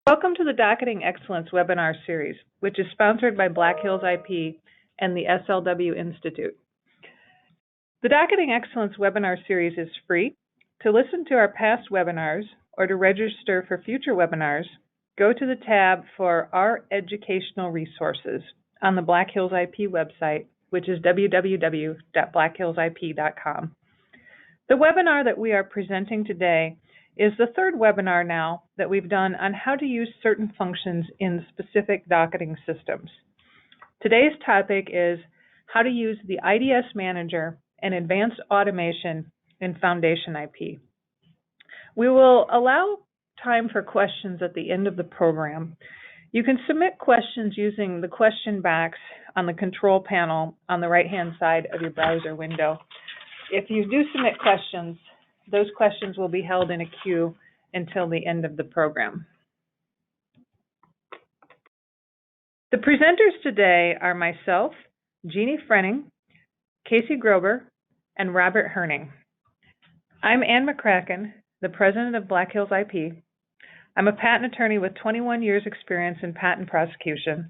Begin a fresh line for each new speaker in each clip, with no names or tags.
Welcome to the Docketing Excellence webinar series, which is sponsored by Black Hills IP and the SLW Institute. The Docketing Excellence webinar series is free. To listen to our past webinars or to register for future webinars, go to the tab for Our Educational Resources on the Black Hills IP website, which is www.blackhillsip.com. The webinar that we are presenting today is the third webinar now that we've done on how to use certain functions in specific docketing systems. Today's topic is how to use the IDS Manager and advanced automation in FoundationIP. We will allow time for questions at the end of the program. You can submit questions using the question box on the control panel on the right-hand side of your browser window. If you do submit questions, those questions will be held in a queue until the end of the program. The presenters today are myself, Jeannie Frenning, Casey Grober, and Robert Herning. I'm Ann McCracken, the president of Black Hills IP. I'm a patent attorney with 21 years experience in patent prosecution.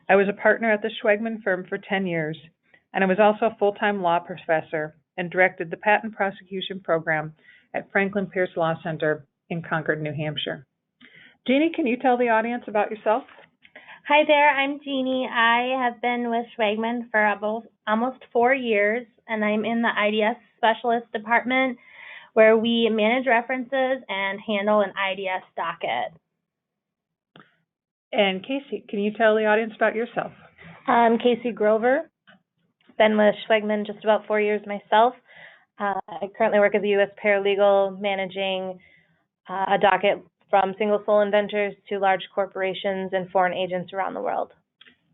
I was a partner at the Schwegman firm for 10 years, and I was also a full-time law professor and directed the patent prosecution program at Franklin Pierce Law Center in Concord, New Hampshire. Jeannie, can you tell the audience about yourself?
Hi there, I'm Jeannie. I have been with Schwegman for almost 4 years, and I'm in the IDS Specialist Department where we manage references and handle an IDS docket.
And Casey, can you tell the audience about yourself?
I'm Casey Grover. Been with Schwegman just about 4 years myself. I currently work as a U.S. paralegal managing a docket from single sole inventors to large corporations and foreign agents around the world.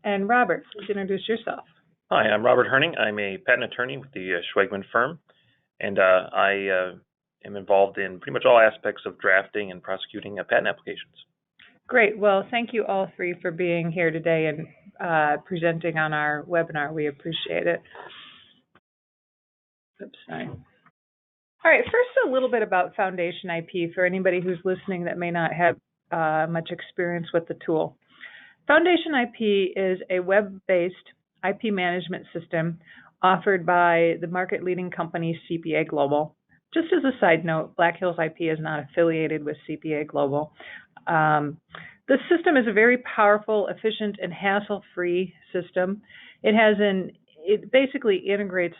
And Robert, please introduce yourself.
Hi, I'm Robert Herning. I'm a patent attorney with the Schwegman firm, and I am involved in pretty much all aspects of drafting and prosecuting patent applications.
Great. Well, thank you all three for being here today and presenting on our webinar. We appreciate it. Oops, sorry. All right, first a little bit about FoundationIP for anybody who's listening that may not have much experience with the tool. FoundationIP is a web-based IP management system offered by the market-leading company CPA Global. Just as a side note, Black Hills IP is not affiliated with CPA Global. The system is a very powerful, efficient, and hassle-free system. It basically integrates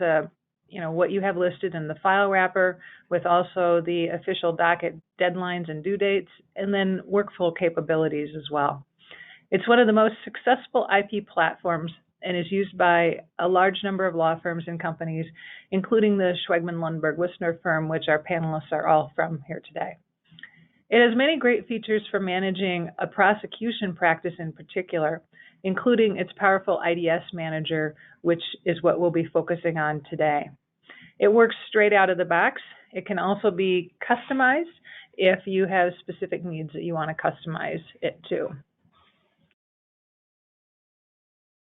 what you have listed in the file wrapper with also the official docket deadlines and due dates, and then workflow capabilities as well. It's one of the most successful IP platforms and is used by a large number of law firms and companies, including the Schwegman Lundberg Wissner firm, which our panelists are all from here today. It has many great features for managing a prosecution practice in particular, including its powerful IDS manager, which is what we'll be focusing on today. It works straight out of the box. It can also be customized if you have specific needs that you want to customize it to.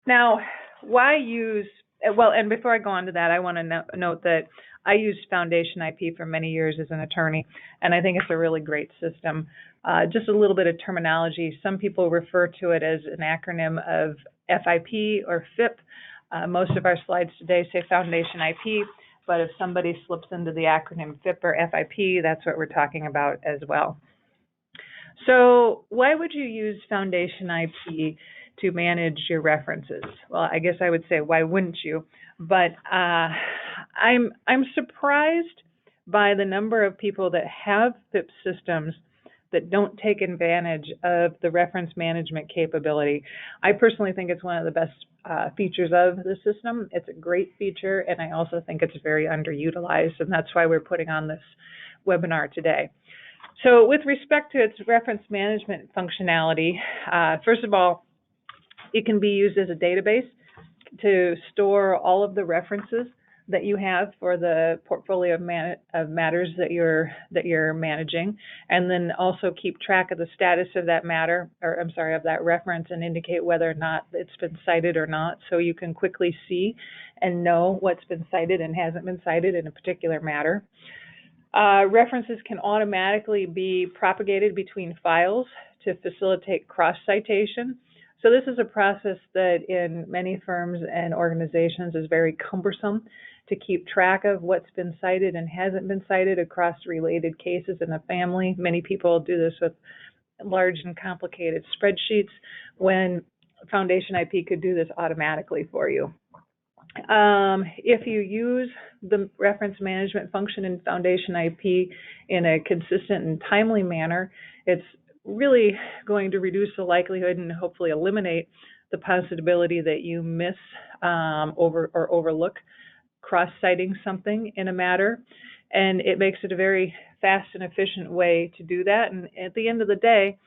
Now, why use, well, and before I go on to that, I want to note that I used FoundationIP for many years as an attorney, and I think it's a really great system. Just a little bit of terminology. Some people refer to it as an acronym of FIP or FIP. Most of our slides today say FoundationIP, but if somebody slips into the acronym FIP or FIP, that's what we're talking about as well. So why would you use FoundationIP to manage your references? Well, I guess I would say, why wouldn't you? But I'm surprised by the number of people that have FIP systems that don't take advantage of the reference management capability. I personally think it's one of the best features of the system. It's a great feature, and I also think it's very underutilized, and that's why we're putting on this webinar today. So with respect to its reference management functionality, first of all, it can be used as a database to store all of the references that you have for the portfolio of matters that you're managing, and then also keep track of the status of that matter, or I'm sorry, of that reference, and indicate whether or not it's been cited or not, so you can quickly see and know what's been cited and hasn't been cited in a particular matter. References can automatically be propagated between files to to facilitate cross-citation. So this is a process that in many firms and organizations is very cumbersome to keep track of what's been cited and hasn't been cited across related cases in a family. Many people do this with large and complicated spreadsheets when FoundationIP could do this automatically for you. If you use the reference management function in FoundationIP in a consistent and timely manner, it's really going to reduce the likelihood and hopefully eliminate the possibility that you miss or overlook cross-citing something in a matter. And it makes it a very fast and efficient way to do that. And at the end of the day,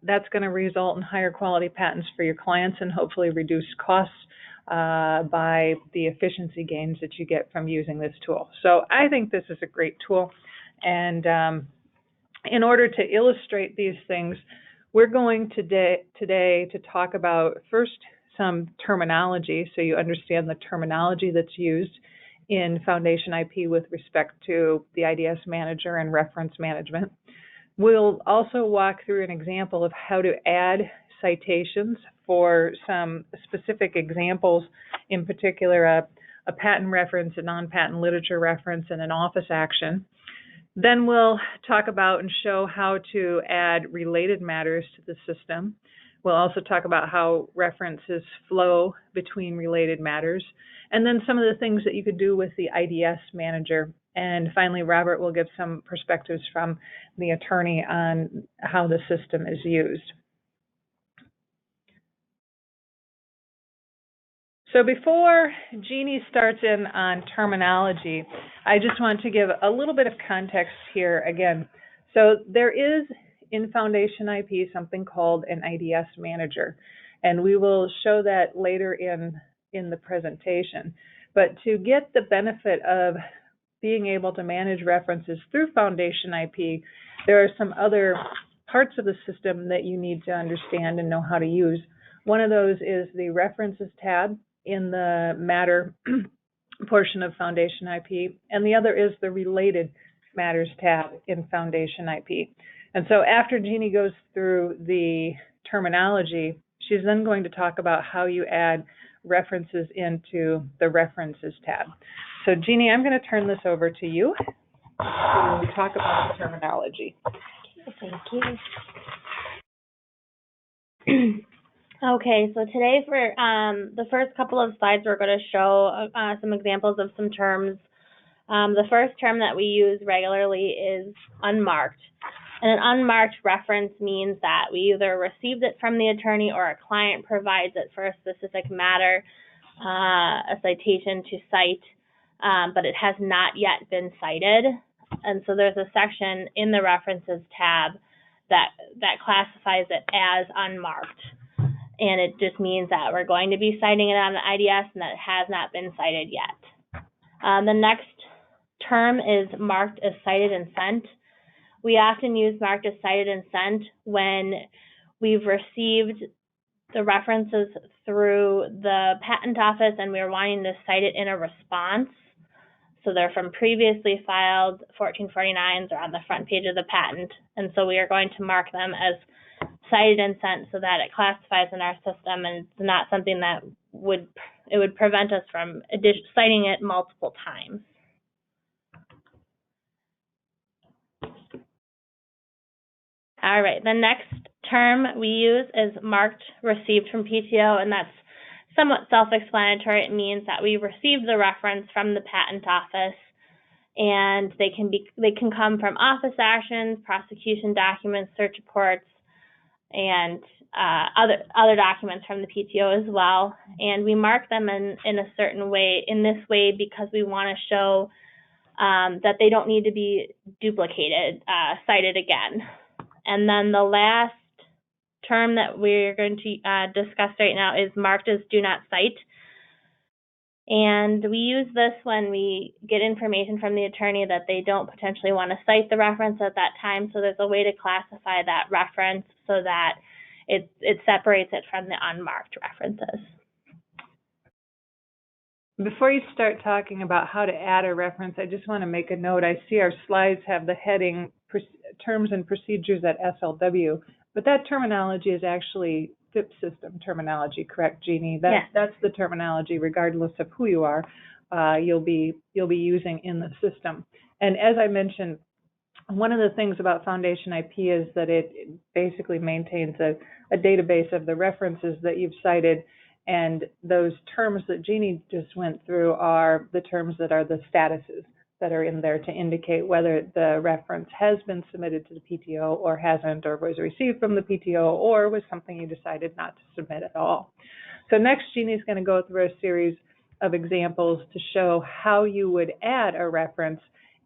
that's going to result in higher quality patents for your clients and hopefully reduce costs by the efficiency gains that you get from using this tool. So I think this is a great tool. And in order to illustrate these things, we're going today to talk about first some terminology, so you understand the terminology that's used in FoundationIP with respect to the IDS manager and reference management. We'll also walk through an example of how to add citations for some specific examples, in particular a patent reference, a non-patent literature reference, and an office action. Then we'll talk about and show how to add related matters to the system. We'll also talk about how references flow between related matters, and then some of the things that you could do with the IDS manager. And finally, Robert will give some perspectives from the attorney on how the system is used. So before Jeannie starts in on terminology, I just want to give a little bit of context here again. So there is in FoundationIP something called an IDS manager, and we will show that later in the presentation. But to get the benefit of being able to manage references through FoundationIP, there are some other parts of the system that you need to understand and know how to use. One of those is the References tab in the Matter portion of FoundationIP, and the other is the Related Matters tab in FoundationIP. And so after Jeannie goes through the terminology, she's then going to talk about how you add references into the References tab. So Jeannie, I'm going to turn this over to you to talk about the terminology.
Thank you. Okay, so today for the first couple of slides, we're going to show some examples of some terms. The first term that we use regularly is unmarked. And an unmarked reference means that we either received it from the attorney or a client provides it for a specific matter, a citation to cite, but it has not yet been cited. And so there's a section in the References tab that classifies it as unmarked. And it just means that we're going to be citing it on the IDS and that it has not been cited yet. The next term is marked as cited and sent. We often use marked as cited and sent when we've received the references through the patent office and we're wanting to cite it in a response. So they're from previously filed 1449s or on the front page of the patent. And so we are going to mark them as cited and sent so that it classifies in our system and it's not something that would prevent us from citing it multiple times. All right, the next term we use is marked received from PTO, and that's somewhat self-explanatory. It means that we received the reference from the patent office, and they can come from office actions, prosecution documents, search reports, and other documents from the PTO as well. And we mark them in a certain way, in this way, because we want to show that they don't need to be duplicated, cited again. And then the last term that we're going to discuss right now is marked as do not cite. And we use this when we get information from the attorney that they don't potentially want to cite the reference at that time. So there's a way to classify that reference so that it separates it from the unmarked references.
Before you start talking about how to add a reference, I just want to make a note. I see our slides have the heading Terms and Procedures at SLW, But that terminology is actually FIP system terminology, correct, Jeannie?
Yes.
That's the terminology, regardless of who you are, you'll be using in the system. And as I mentioned, one of the things about FoundationIP is that it basically maintains a database of the references that you've cited, and those terms that Jeannie just went through are the terms that are the statuses that are in there to indicate whether the reference has been submitted to the PTO or hasn't, or was received from the PTO, or was something you decided not to submit at all. So next, Jeannie's going to go through a series of examples to show how you would add a reference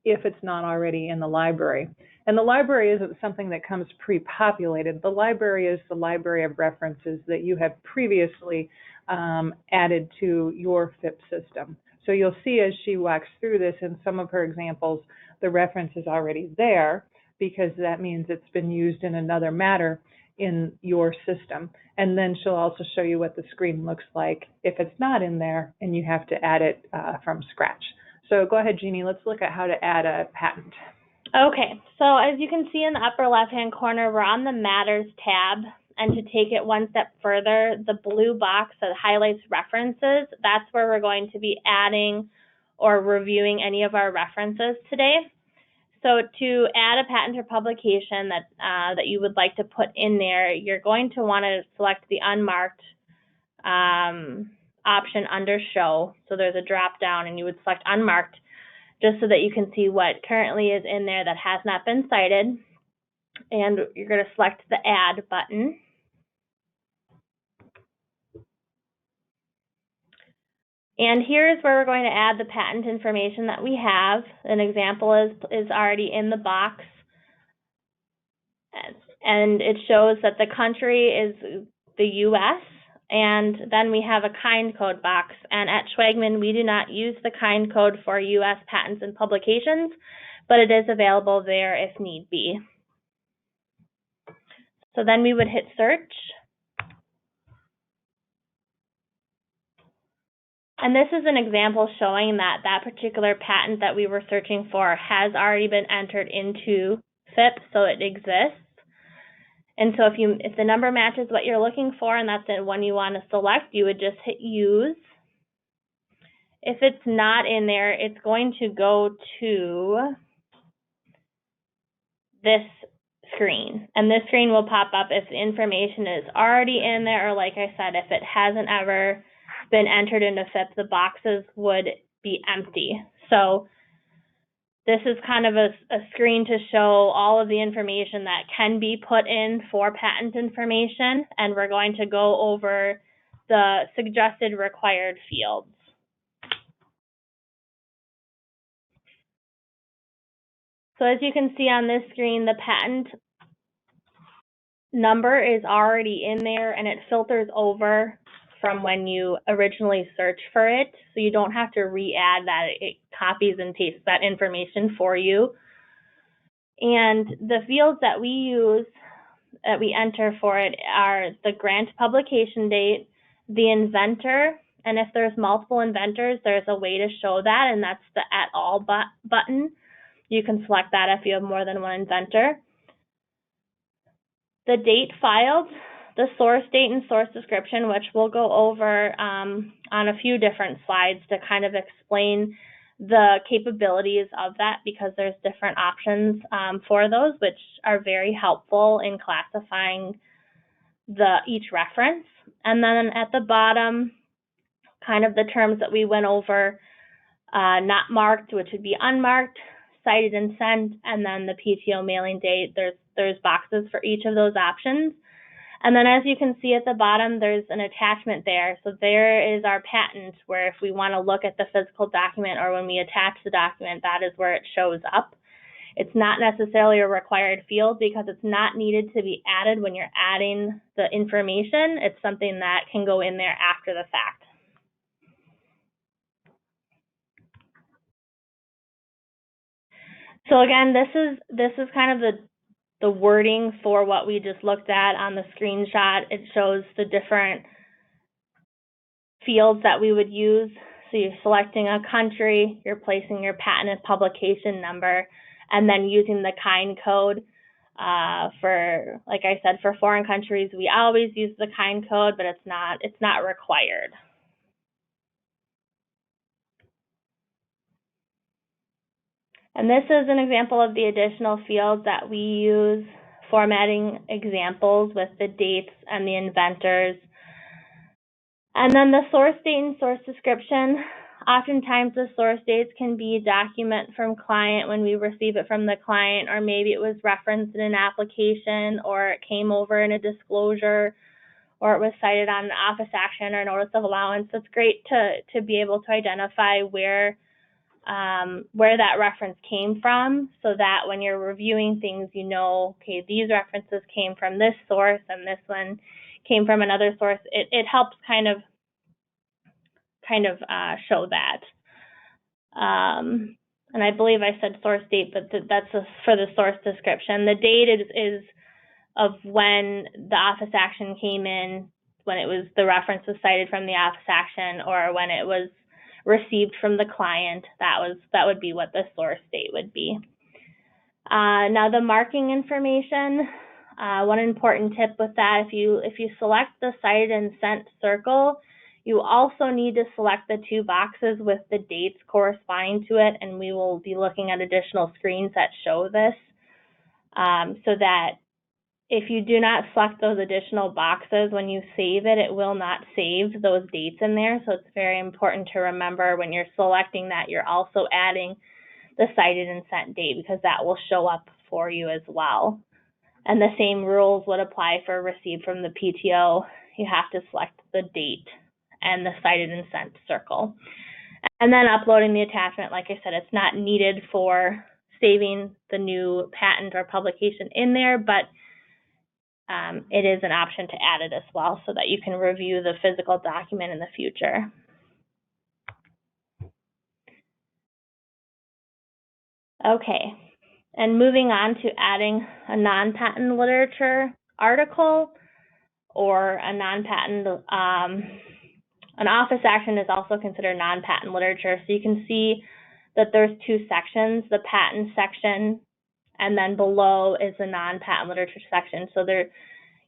if it's not already in the library. And the library isn't something that comes pre-populated. The library is the library of references that you have previously added to your FIP system. So you'll see as she walks through this in some of her examples, the reference is already there, because that means it's been used in another matter in your system. And then she'll also show you what the screen looks like if it's not in there and you have to add it from scratch. So go ahead, Jeannie, let's look at how to add a patent.
Okay, so as you can see in the upper left-hand corner, we're on the Matters tab. And to take it one step further, the blue box that highlights references, that's where we're going to be adding or reviewing any of our references today. So to add a patent or publication that you would like to put in there, you're going to want to select the unmarked option under Show. So there's a drop down and you would select Unmarked just so that you can see what currently is in there that has not been cited. And you're going to select the Add button. And here's where we're going to add the patent information that we have. An example is already in the box. And it shows that the country is the U.S., and then we have a kind code box. And at Schwegman, we do not use the kind code for U.S. patents and publications, but it is available there if need be. So then we would hit search. And this is an example showing that that particular patent that we were searching for has already been entered into FIP, so it exists. And so if the number matches what you're looking for and that's the one you want to select, you would just hit Use. If it's not in there, it's going to go to this screen. And this screen will pop up if the information is already in there, or like I said, if it hasn't ever been entered into FIP, the boxes would be empty. So this is kind of a screen to show all of the information that can be put in for patent information, and we're going to go over the suggested required fields. So as you can see on this screen, the patent number is already in there and it filters over from when you originally search for it. So you don't have to re-add that. It copies and pastes that information for you. And the fields that we use, that we enter for it, are the grant publication date, the inventor, and if there's multiple inventors, there's a way to show that, and that's the At All button. You can select that if you have more than one inventor. The date filed, the source date and source description, which we'll go over on a few different slides to kind of explain the capabilities of that, because there's different options for those, which are very helpful in classifying each reference. And then at the bottom, kind of the terms that we went over, not marked, which would be unmarked, cited and sent, and then the PTO mailing date. There's boxes for each of those options. And then as you can see at the bottom, there's an attachment there. So there is our patent, where if we want to look at the physical document or when we attach the document, that is where it shows up. It's not necessarily a required field because it's not needed to be added when you're adding the information. It's something that can go in there after the fact. So again, this is kind of the wording for what we just looked at on the screenshot. It shows the different fields that we would use. So you're selecting a country, you're placing your patent and publication number, and then using the kind code For, like I said, for foreign countries, we always use the kind code, but it's not required. And this is an example of the additional fields that we use, formatting examples with the dates and the inventors. And then the source date and source description. Oftentimes the source dates can be a document from client when we receive it from the client, or maybe it was referenced in an application, or it came over in a disclosure, or it was cited on an office action or notice of allowance. It's great to be able to identify where that reference came from, so that when you're reviewing things, you know, okay, these references came from this source and this one came from another source. It helps kind of show that. And I believe I said source date, but that's for the source description. The date is of when the office action came in, when it was the reference was cited from the office action, or when it was received from the client. That would be what the source date would be. Now the marking information. One important tip with that: if you select the cited and sent circle, you also need to select the two boxes with the dates corresponding to it, and we will be looking at additional screens that show this, so that if you do not select those additional boxes when you save it, it will not save those dates in there. So it's very important to remember when you're selecting that you're also adding the cited and sent date, because that will show up for you as well. And the same rules would apply for received from the PTO. You have to select the date and the cited and sent circle. And then uploading the attachment, like I said, it's not needed for saving the new patent or publication in there, but it is an option to add it as well, so that you can review the physical document in the future. Okay, and moving on to adding a non-patent literature article or a non-patent, an office action is also considered non-patent literature. So you can see that there's two sections, the patent section, and then below is the non-patent literature section. So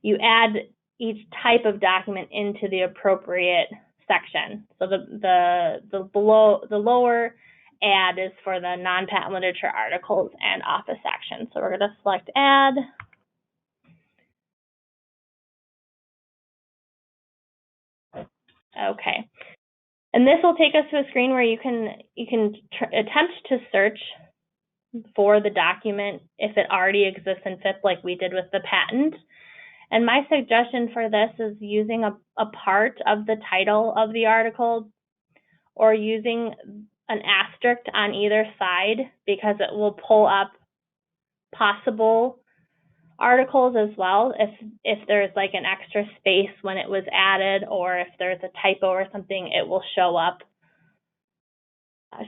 you add each type of document into the appropriate section. So the lower add is for the non-patent literature articles and office actions. So we're going to select add. Okay, and this will take us to a screen where you can attempt to search for the document if it already exists in FIP, like we did with the patent. And my suggestion for this is using a part of the title of the article, or using an asterisk on either side, because it will pull up possible articles as well if there's like an extra space when it was added, or if there's a typo or something, it will show up.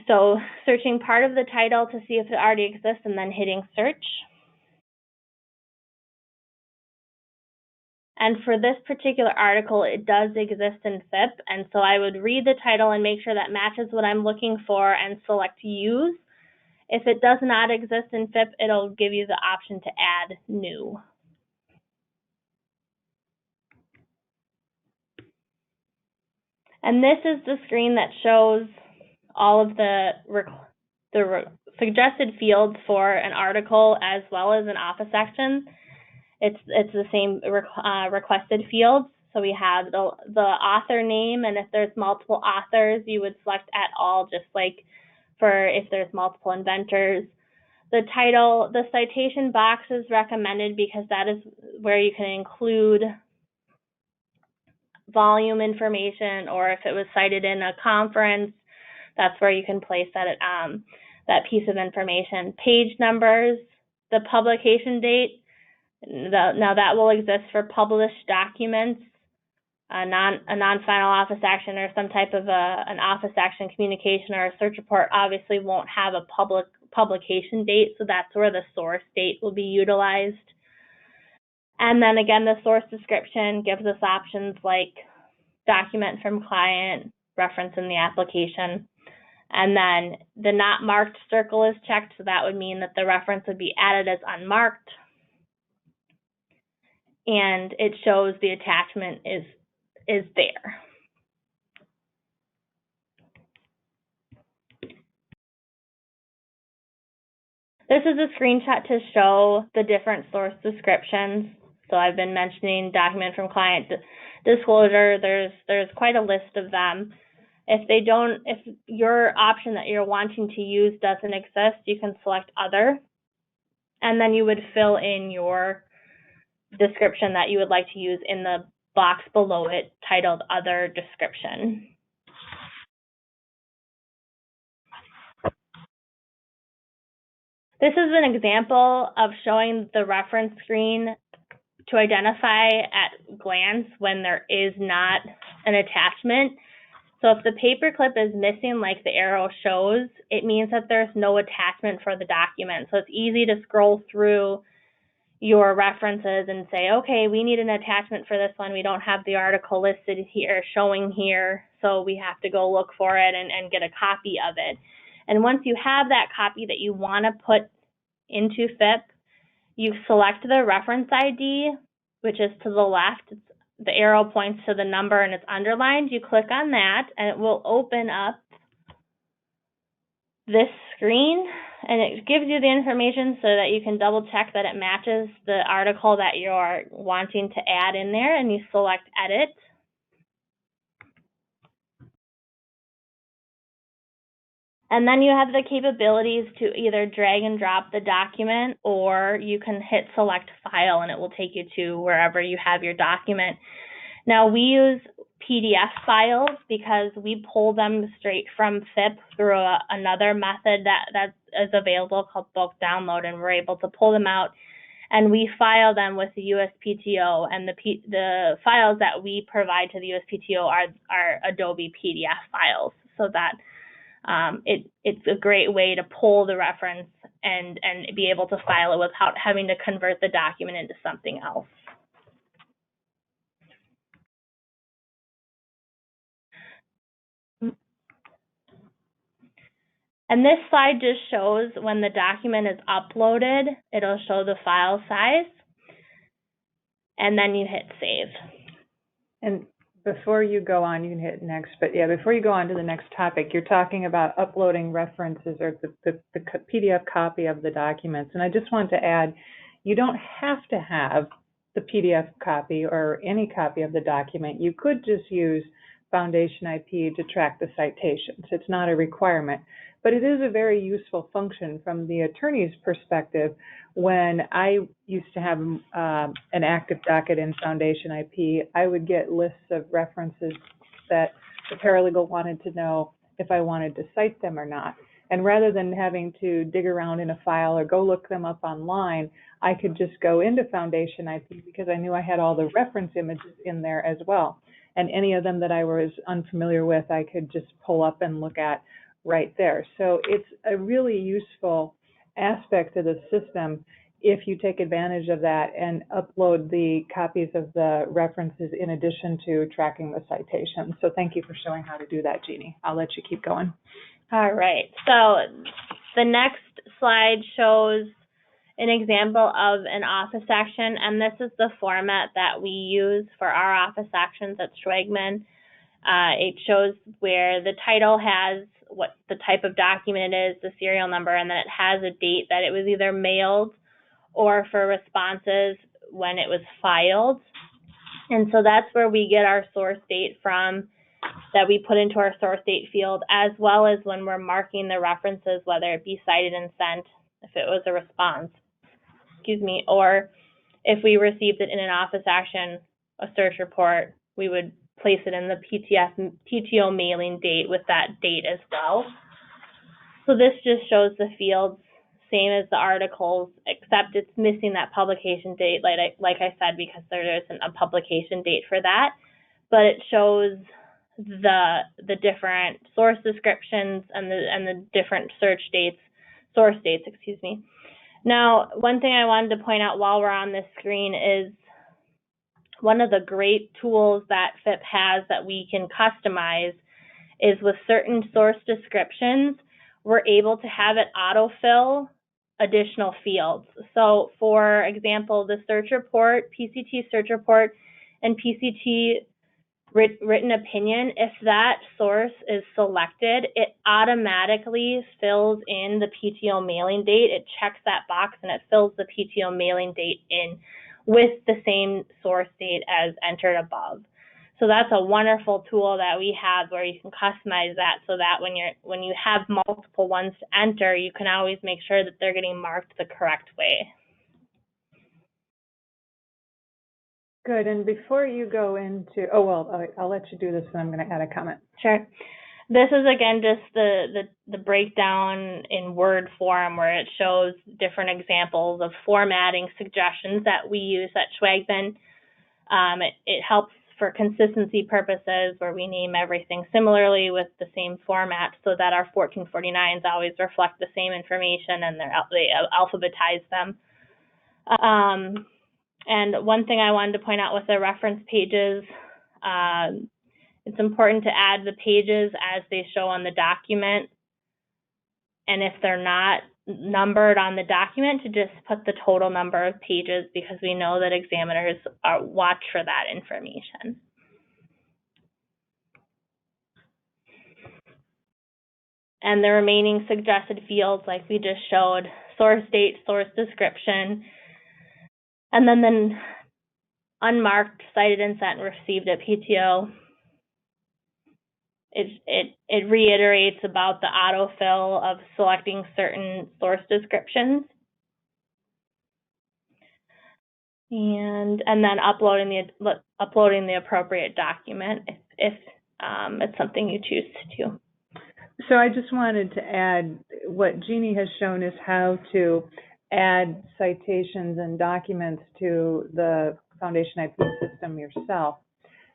So searching part of the title to see if it already exists, and then hitting search. And for this particular article, it does exist in FIP, and so I would read the title and make sure that matches what I'm looking for and select use. If it does not exist in FIP, it'll give you the option to add new. And this is the screen that shows all of the suggested fields for an article as well as an office action. It's the same requested fields. So we have the author name, and if there's multiple authors, you would select at all, just like for if there's multiple inventors. The title, the citation box is recommended because that is where you can include volume information, or if it was cited in a conference, that's where you can place that piece of information. Page numbers, the publication date. Now that will exist for published documents. A non-final office action or some type of an office action communication or a search report obviously won't have a publication date, so that's where the source date will be utilized. And then again, the source description gives us options like document from client, reference in the application. And then the not marked circle is checked, so that would mean that the reference would be added as unmarked. and it shows the attachment is there. This is a screenshot to show the different source descriptions. So I've been mentioning document from client disclosure. There's quite a list of them. If your option that you're wanting to use doesn't exist, you can select other, and then you would fill in your description that you would like to use in the box below it titled Other Description. This is an example of showing the reference screen to identify at glance when there is not an attachment. So if the paperclip is missing like the arrow shows, it means that there's no attachment for the document. So it's easy to scroll through your references and say, okay, we need an attachment for this one. We don't have the article listed here, showing here, so we have to go look for it and get a copy of it. And once you have that copy that you want to put into FIP, you select the reference ID, which is to the left. The arrow points to the number and it's underlined. You click on that and it will open up this screen, and it gives you the information so that you can double check that it matches the article that you're wanting to add in there, and you select edit. And then you have the capabilities to either drag and drop the document, or you can hit select file and it will take you to wherever you have your document. Now we use PDF files because we pull them straight from FIP through another method that is available called bulk download, and we're able to pull them out and we file them with the USPTO, and the files that we provide to the USPTO are Adobe PDF files, so that it's a great way to pull the reference and be able to file it without having to convert the document into something else. And this slide just shows when the document is uploaded, it'll show the file size, and then you hit save.
And before you go on, you can hit next, but yeah, before you go on to the next topic, you're talking about uploading references or the PDF copy of the documents. And I just want to add, you don't have to have the PDF copy or any copy of the document. You could just use FoundationIP to track the citations. It's not a requirement, but it is a very useful function from the attorney's perspective. When I used to have an active docket in FoundationIP, I would get lists of references that the paralegal wanted to know if I wanted to cite them or not. And rather than having to dig around in a file or go look them up online, I could just go into FoundationIP because I knew I had all the reference images in there as well. And any of them that I was unfamiliar with, I could just pull up and look at right there. So it's a really useful aspect of the system if you take advantage of that and upload the copies of the references in addition to tracking the citations. So thank you for showing how to do that, Jeannie. I'll let you keep going.
All right, so the next slide shows an example of an office action, and this is the format that we use for our office actions at Schwegman. It shows where the title has what the type of document it is, the serial number, and then it has a date that it was either mailed or for responses when it was filed. And so that's where we get our source date from, that we put into our source date field, as well as when we're marking the references, whether it be cited and sent, if it was a response, or if we received it in an office action, a search report, we would place it in the PTO mailing date with that date as well. So this just shows the fields, same as the articles, except it's missing that publication date, like I said, because there isn't a publication date for that. But it shows the different source descriptions and the different source dates. Now, one thing I wanted to point out while we're on this screen is one of the great tools that FIP has that we can customize is with certain source descriptions, we're able to have it autofill additional fields. So for example, the search report, PCT search report, and PCT written opinion, if that source is selected, it automatically fills in the PTO mailing date. It checks that box and it fills the PTO mailing date in with the same source date as entered above. So that's a wonderful tool that we have where you can customize that so that when you have multiple ones to enter, you can always make sure that they're getting marked the correct way.
Good. And before you go into, I'll let you do this, and I'm going to add a comment.
Sure. This is again just the breakdown in Word form where it shows different examples of formatting suggestions that we use at Schwagman. It helps for consistency purposes where we name everything similarly with the same format so that our 1449s always reflect the same information and they alphabetize them. And one thing I wanted to point out with the reference pages, it's important to add the pages as they show on the document. And if they're not numbered on the document, to just put the total number of pages because we know that examiners watch for that information. And the remaining suggested fields, like we just showed, source date, source description, and then the unmarked, cited and sent and received at PTO. It reiterates about the autofill of selecting certain source descriptions, and then uploading the appropriate document if it's something you choose to do.
So I just wanted to add what Jeannie has shown is how to add citations and documents to the FoundationIP system yourself.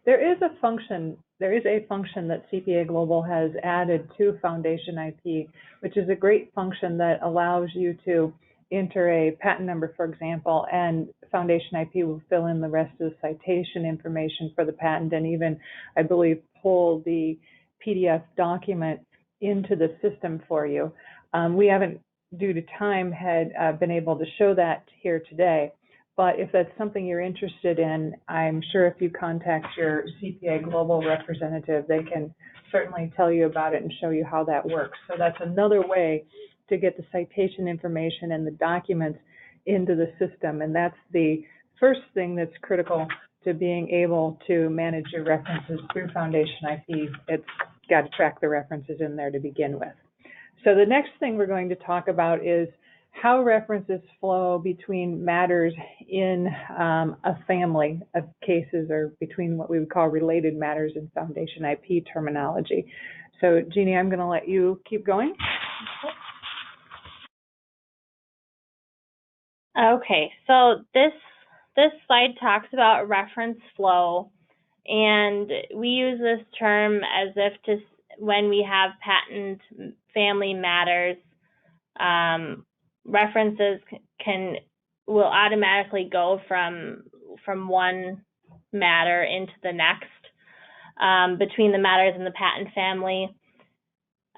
There is a function that CPA Global has added to FoundationIP, which is a great function that allows you to enter a patent number, for example, and FoundationIP will fill in the rest of the citation information for the patent and even, I believe, pull the PDF document into the system for you. We haven't, due to time, had been able to show that here today. But if that's something you're interested in, I'm sure if you contact your CPA Global representative, they can certainly tell you about it and show you how that works. So that's another way to get the citation information and the documents into the system. And that's the first thing that's critical to being able to manage your references through FoundationIP. It's got to track the references in there to begin with. So the next thing we're going to talk about is how references flow between matters in a family of cases, or between what we would call related matters in FoundationIP terminology. So Jeannie, I'm going to let you keep going.
Okay, so this slide talks about reference flow, and we use this term as if to when we have patent family matters, references will automatically go from one matter into the next between the matters in the patent family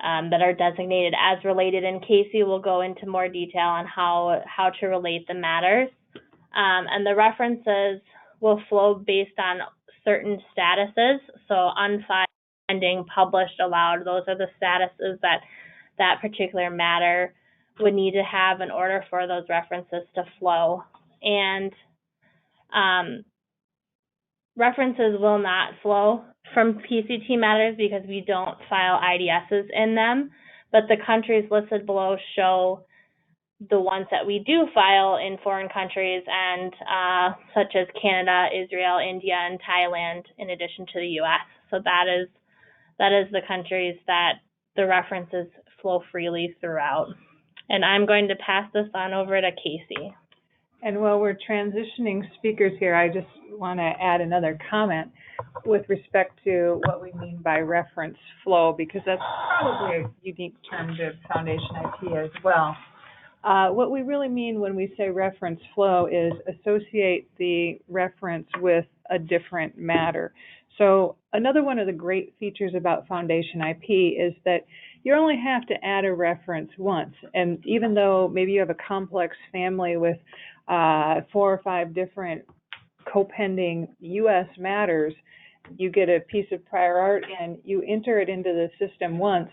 that are designated as related. And Casey will go into more detail on how to relate the matters. And the references will flow based on certain statuses. So unfiled, pending, published, allowed, those are the statuses that particular matter would need to have in order for those references to flow. And references will not flow from PCT matters because we don't file IDSs in them, but the countries listed below show the ones that we do file in foreign countries, and such as Canada, Israel, India, and Thailand, in addition to the U.S. So that is the countries that the references flow freely throughout. And I'm going to pass this on over to Casey.
And while we're transitioning speakers here, I just want to add another comment with respect to what we mean by reference flow, because that's probably a unique term to FoundationIP as well. What we really mean when we say reference flow is associate the reference with a different matter. So another one of the great features about FoundationIP is that you only have to add a reference once. And even though maybe you have a complex family with 4 or 5 different co-pending U.S. matters, you get a piece of prior art and you enter it into the system once,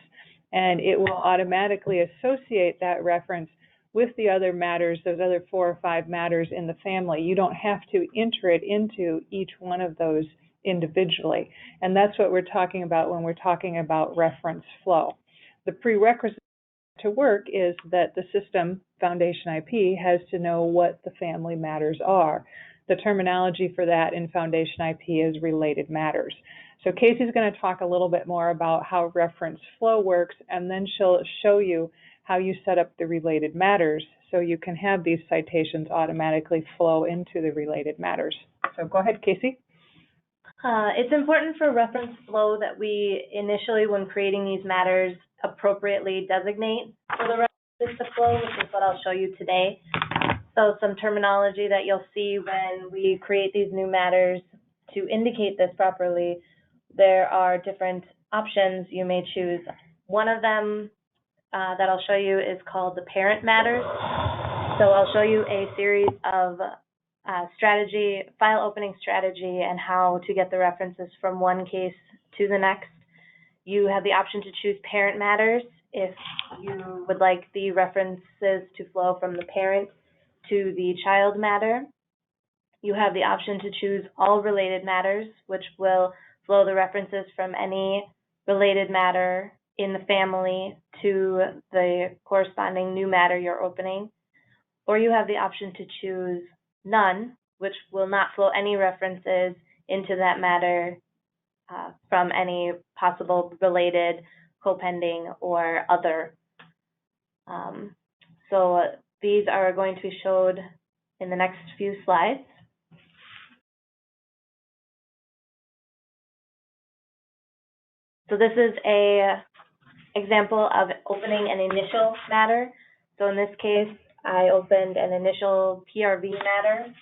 and it will automatically associate that reference with the other matters, those other 4 or 5 matters in the family. You don't have to enter it into each one of those individually. And that's what we're talking about when we're talking about reference flow. The prerequisite to work is that the system, FoundationIP, has to know what the family matters are. The terminology for that in FoundationIP is related matters. So Casey's going to talk a little bit more about how reference flow works, and then she'll show you how you set up the related matters so you can have these citations automatically flow into the related matters. So go ahead, Casey.
It's important for reference flow that we initially, when creating these matters, appropriately designate for the references to flow, which is what I'll show you today. So some terminology that you'll see when we create these new matters to indicate this properly, there are different options you may choose. One of them that I'll show you is called the parent matters. So I'll show you a series of file opening strategy and how to get the references from one case to the next. You have the option to choose parent matters if you would like the references to flow from the parent to the child matter. You have the option to choose all related matters, which will flow the references from any related matter in the family to the corresponding new matter you're opening. Or you have the option to choose none, which will not flow any references into that matter from any possible related, co-pending, or other. So these are going to be showed in the next few slides. So this is an example of opening an initial matter. So in this case, I opened an initial PRV matter.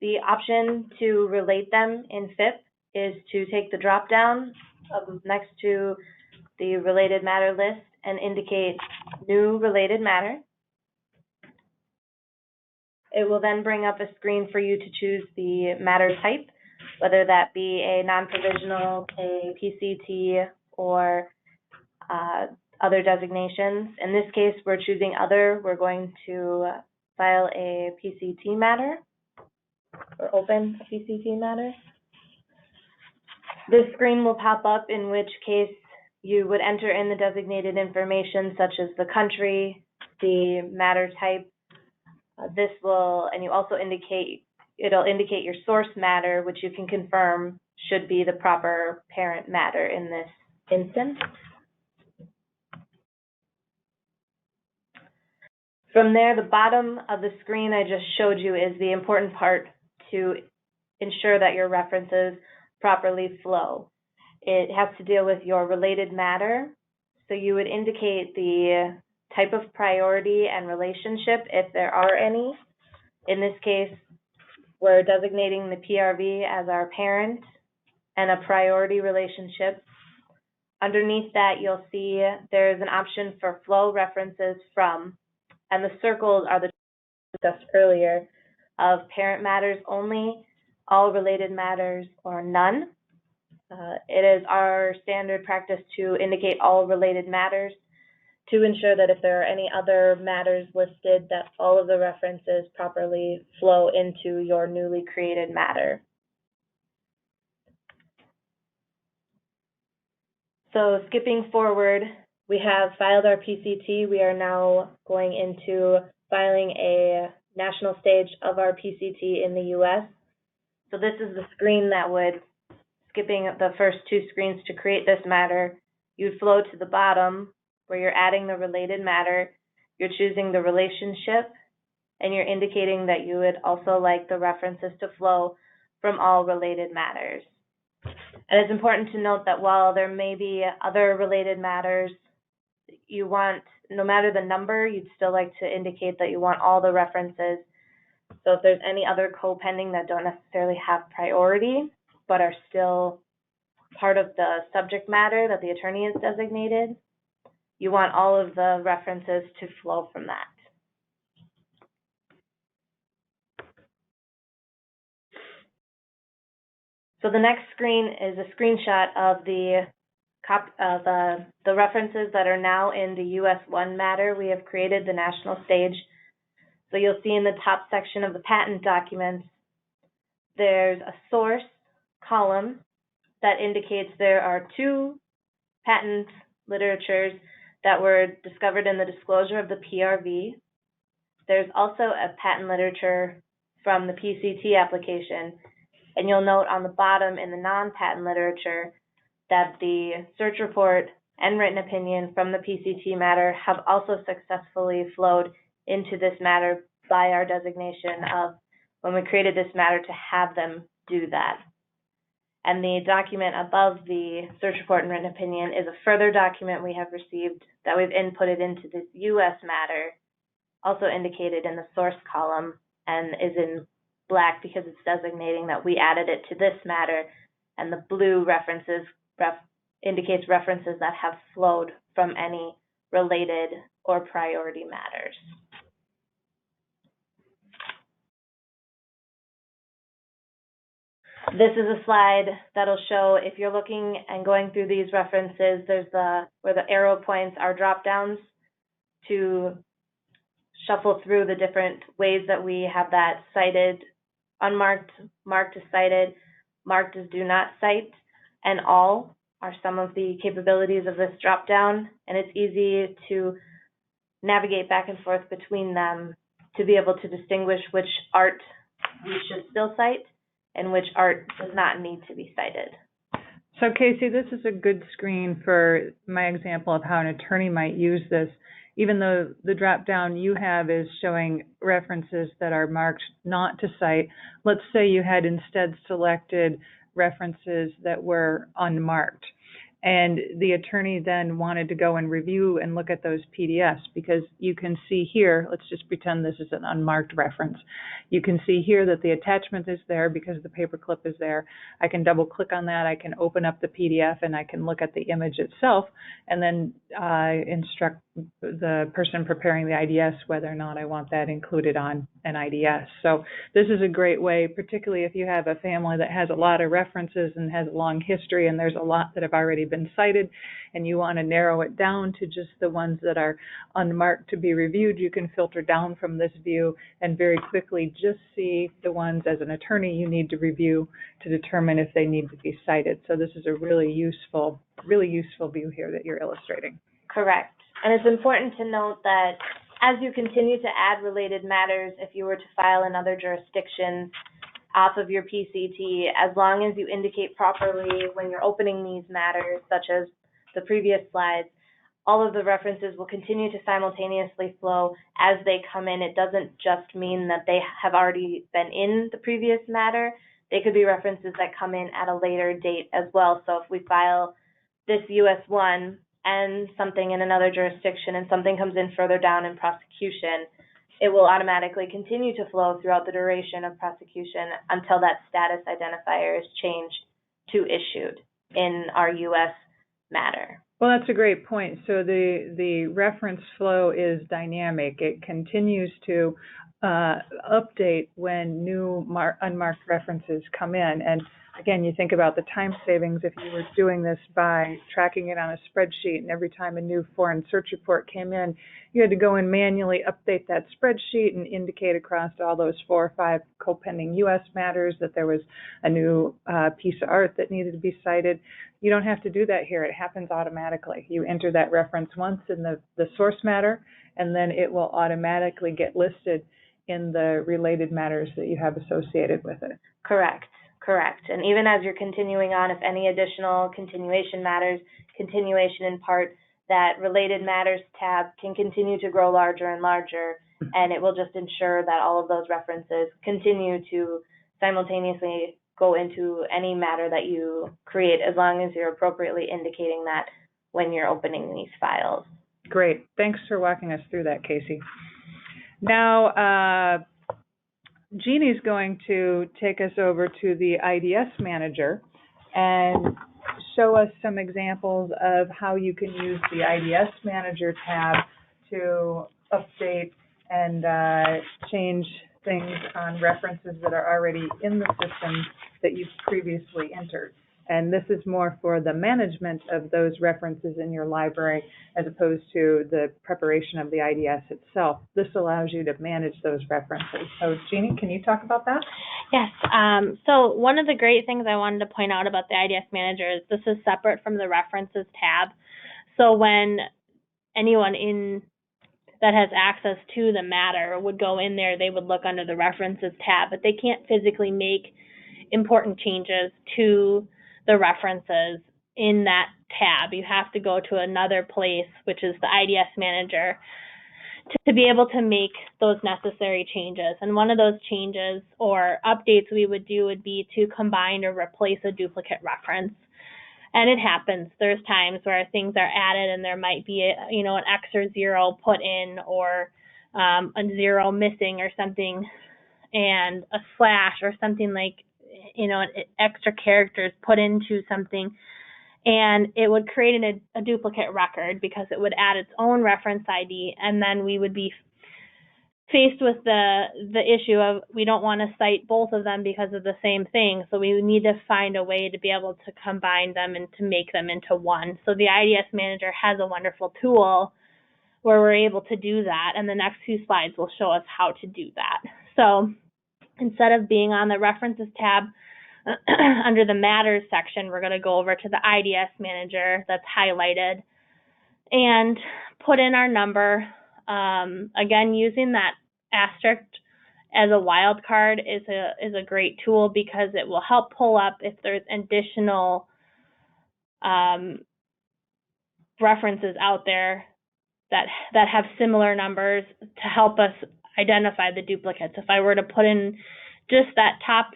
The option to relate them in FIP is to take the drop-down next to the related matter list and indicate new related matter. It will then bring up a screen for you to choose the matter type, whether that be a non-provisional, a PCT, or other designations. In this case, we're choosing other. We're going to file a PCT matter, or open a PCT matter. This screen will pop up, in which case you would enter in the designated information such as the country, the matter type. This will, and you also it'll indicate your source matter, which you can confirm should be the proper parent matter in this instance. From there, the bottom of the screen I just showed you is the important part to ensure that your references properly flow. It has to deal with your related matter. So you would indicate the type of priority and relationship, if there are any. In this case, we're designating the PRV as our parent and a priority relationship. Underneath that, you'll see there's an option for flow references from, and the circles are the discussed earlier, of parent matters only, all related matters, or none. It is our standard practice to indicate all related matters to ensure that if there are any other matters listed, that all of the references properly flow into your newly created matter. So skipping forward, we have filed our PCT. We are now going into filing a national stage of our PCT in the U.S. So this is the screen that would, skipping the first 2 screens to create this matter, you'd flow to the bottom where you're adding the related matter, you're choosing the relationship, and you're indicating that you would also like the references to flow from all related matters. And it's important to note that while there may be other related matters, you want, no matter the number, you'd still like to indicate that you want all the references So if there's any other co-pending that don't necessarily have priority, but are still part of the subject matter that the attorney has designated, you want all of the references to flow from that. So the next screen is a screenshot of the references that are now in the US1 matter. We have created the national stage. So you'll see in the top section of the patent documents, there's a source column that indicates there are 2 patent literatures that were discovered in the disclosure of the PRV. There's also a patent literature from the PCT application. And you'll note on the bottom in the non-patent literature that the search report and written opinion from the PCT matter have also successfully flowed into this matter by our designation of when we created this matter to have them do that. And the document above the search report and written opinion is a further document we have received that we've inputted into this US matter, also indicated in the source column and is in black because it's designating that we added it to this matter, and the blue indicates references that have flowed from any related or priority matters. This is a slide that'll show, if you're looking and going through these references, there's where the arrow points are drop downs to shuffle through the different ways that we have that cited, unmarked, marked as cited, marked as do not cite, and all are some of the capabilities of this drop down, and it's easy to navigate back and forth between them to be able to distinguish which art we should still cite and which art does not need to be cited.
So Casey, this is a good screen for my example of how an attorney might use this. Even though the drop down you have is showing references that are marked not to cite, let's say you had instead selected references that were unmarked. And the attorney then wanted to go and review and look at those PDFs, because you can see here, let's just pretend this is an unmarked reference. You can see here that the attachment is there because the paperclip is there. I can double click on that, I can open up the PDF, and I can look at the image itself and then instruct the person preparing the IDS whether or not I want that included on an IDS. So this is a great way, particularly if you have a family that has a lot of references and has a long history and there's a lot that have already been cited and you want to narrow it down to just the ones that are unmarked to be reviewed. You can filter down from this view and very quickly just see the ones as an attorney you need to review to determine if they need to be cited. So this is a really useful view here that you're illustrating.
Correct. And it's important to note that as you continue to add related matters, if you were to file in other jurisdictions off of your PCT, as long as you indicate properly when you're opening these matters, such as the previous slides, all of the references will continue to simultaneously flow as they come in. It doesn't just mean that they have already been in the previous matter. They could be references that come in at a later date as well. So if we file this US1 and something in another jurisdiction and something comes in further down in prosecution, it will automatically continue to flow throughout the duration of prosecution until that status identifier is changed to issued in our US matter.
Well, that's a great point. So the reference flow is dynamic. It continues to update when new unmarked references come in. And again, you think about the time savings if you were doing this by tracking it on a spreadsheet, and every time a new foreign search report came in, you had to go and manually update that spreadsheet and indicate across all those 4 or 5 co-pending U.S. matters that there was a new piece of art that needed to be cited. You don't have to do that here. It happens automatically. You enter that reference once in the source matter, and then it will automatically get listed in the related matters that you have associated with it.
Correct. And even as you're continuing on, if any additional continuation matters, continuation in part, that related matters tab can continue to grow larger and larger, and it will just ensure that all of those references continue to simultaneously go into any matter that you create, as long as you're appropriately indicating that when you're opening these files.
Great. Thanks for walking us through that, Casey. Now, Jeannie's going to take us over to the IDS manager and show us some examples of how you can use the IDS manager tab to update and change things on references that are already in the system that you've previously entered. And this is more for the management of those references in your library as opposed to the preparation of the IDS itself. This allows you to manage those references. So Jeannie, can you talk about that?
Yes. So one of the great things I wanted to point out about the IDS Manager is this is separate from the References tab. So when anyone that has access to the matter would go in there, they would look under the References tab, but they can't physically make important changes to the references in that tab. You have to go to another place, which is the IDS Manager, to be able to make those necessary changes. And one of those changes or updates we would do would be to combine or replace a duplicate reference. And it happens. There's times where things are added and there might be an X or zero put in, or a zero missing or something, and a slash or something like, extra characters put into something, and it would create a duplicate record because it would add its own reference ID, and then we would be faced with the issue of we don't want to cite both of them because of the same thing, so we need to find a way to be able to combine them and to make them into one. So the IDS Manager has a wonderful tool where we're able to do that, and the next few slides will show us how to do that. So instead of being on the References tab under the Matters section, we're going to go over to the IDS Manager that's highlighted and put in our number. Again, using that asterisk as a wildcard is a great tool because it will help pull up if there's additional references out there that have similar numbers to help us identify the duplicates. If I were to put in just that top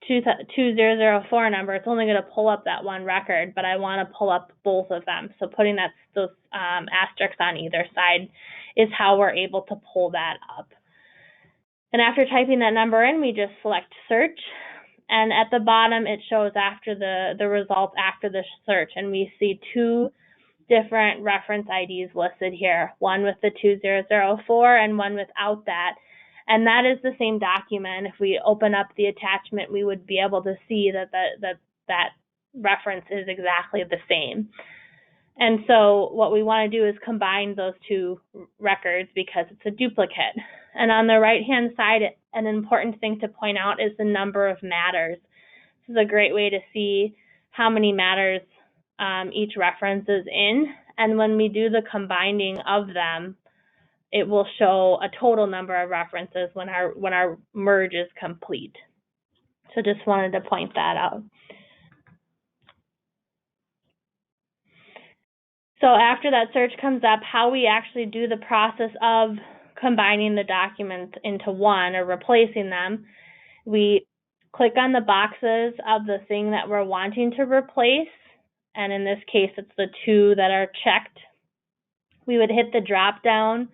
2004 number, it's only going to pull up that one record, but I want to pull up both of them. So putting those asterisks on either side is how we're able to pull that up. And after typing that number in, we just select search, and at the bottom it shows after the results after the search, and we see two different reference IDs listed here, one with the 2004 and one without that. And that is the same document. If we open up the attachment, we would be able to see that reference is exactly the same. And so what we want to do is combine those two records because it's a duplicate. And on the right-hand side, an important thing to point out is the number of matters. This is a great way to see how many matters each reference is in. And when we do the combining of them, it will show a total number of references when our merge is complete. So just wanted to point that out. So after that search comes up, how we actually do the process of combining the documents into one or replacing them, we click on the boxes of the thing that we're wanting to replace, and in this case it's the two that are checked. We would hit the drop down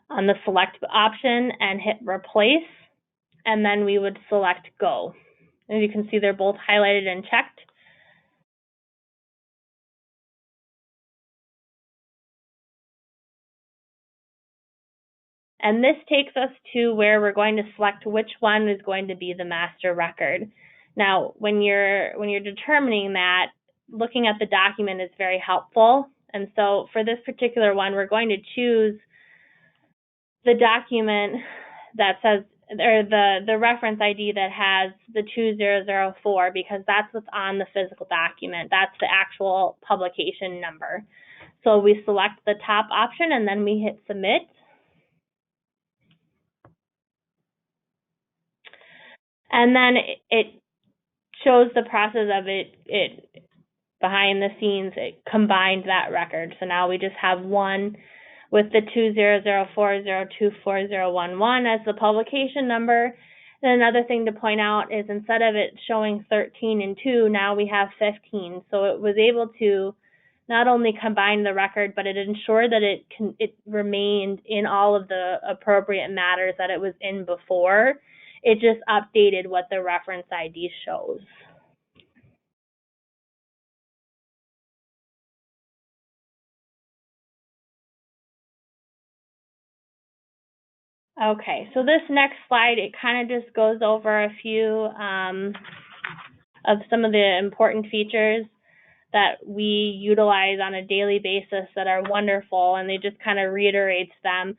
on the select option and hit replace, and then we would select go. As you can see, they're both highlighted and checked. And this takes us to where we're going to select which one is going to be the master record. Now, when you're determining that, looking at the document is very helpful. And so for this particular one, we're going to choose the document that says, or the reference ID that has the 2004, because that's what's on the physical document. That's the actual publication number. So we select the top option and then we hit submit. And then it shows the process of it behind the scenes. It combined that record. So now we just have one with the 2004024011 as the publication number. And another thing to point out is instead of it showing 13 and 2, now we have 15. So it was able to not only combine the record, but it ensured that it remained in all of the appropriate matters that it was in before. It just updated what the reference ID shows. Okay, so this next slide, it kind of just goes over a few of some of the important features that we utilize on a daily basis that are wonderful, and they just kind of reiterates them.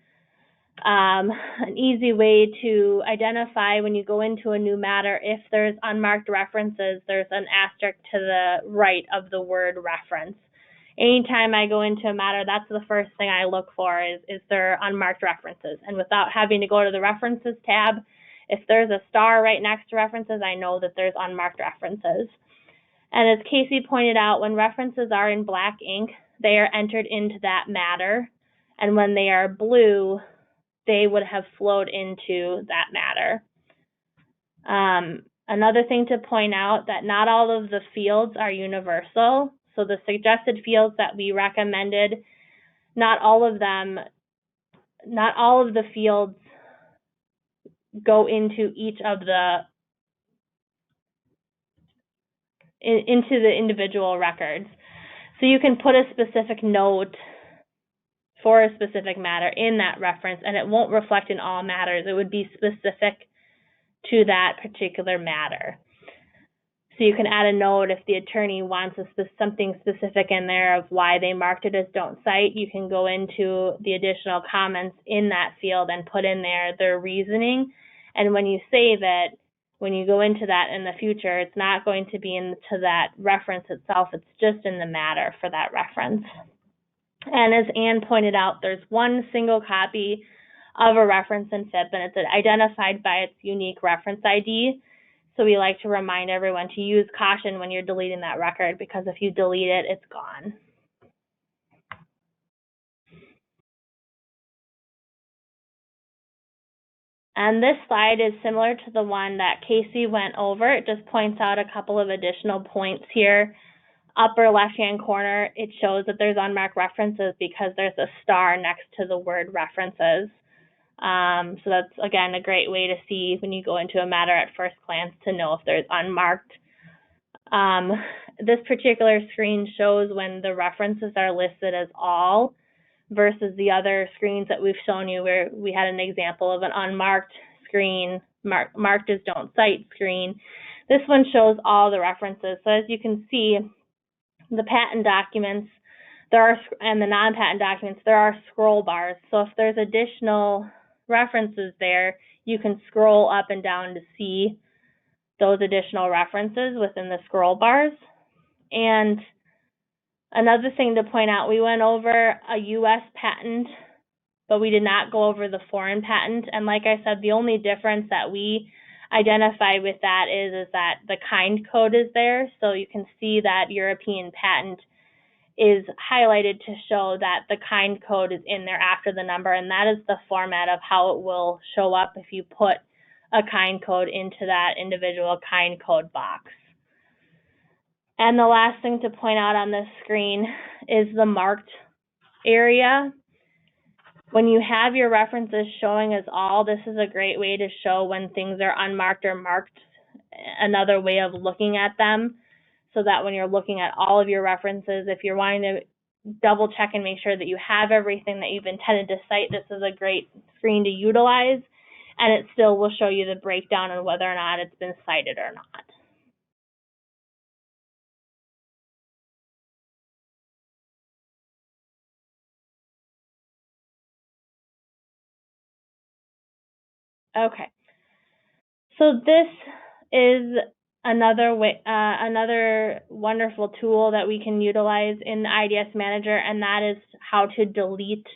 An easy way to identify when you go into a new matter, if there's unmarked references, there's an asterisk to the right of the word reference. Anytime I go into a matter, that's the first thing I look for is there unmarked references. And without having to go to the References tab, if there's a star right next to references, I know that there's unmarked references. And as Casey pointed out, when references are in black ink, they are entered into that matter. And when they are blue, they would have flowed into that matter. Another thing to point out that not all of the fields are universal. So the suggested fields that we recommended, not all of the fields go into each of into the individual records. So you can put a specific note for a specific matter in that reference, and it won't reflect in all matters. It would be specific to that particular matter. So you can add a note if the attorney wants something specific in there of why they marked it as don't cite. You can go into the additional comments in that field and put in there their reasoning. And when you save it, when you go into that in the future, it's not going to be into that reference itself. It's just in the matter for that reference. And as Anne pointed out, there's one single copy of a reference in FIP, and it's identified by its unique reference ID. So we like to remind everyone to use caution when you're deleting that record, because if you delete it, it's gone. And this slide is similar to the one that Casey went over. It just points out a couple of additional points here. Upper left-hand corner, it shows that there's unmarked references because there's a star next to the word references. So that's, again, a great way to see when you go into a matter at first glance to know if there's unmarked. This particular screen shows when the references are listed as all versus the other screens that we've shown you where we had an example of an unmarked screen, marked as don't cite screen. This one shows all the references. So as you can see, the patent documents, and the non-patent documents, there are scroll bars. So if there's additional references there, you can scroll up and down to see those additional references within the scroll bars. And another thing to point out, we went over a U.S. patent, but we did not go over the foreign patent. And like I said, the only difference that we identify with that is that the kind code is there. So you can see that European patent is highlighted to show that the kind code is in there after the number, and that is the format of how it will show up if you put a kind code into that individual kind code box. And the last thing to point out on this screen is the marked area. When you have your references showing as all, this is a great way to show when things are unmarked or marked, another way of looking at them, so that when you're looking at all of your references, if you're wanting to double check and make sure that you have everything that you've intended to cite, this is a great screen to utilize, and it still will show you the breakdown on whether or not it's been cited or not. Okay, so this is another wonderful tool that we can utilize in the IDS Manager, and that is how to delete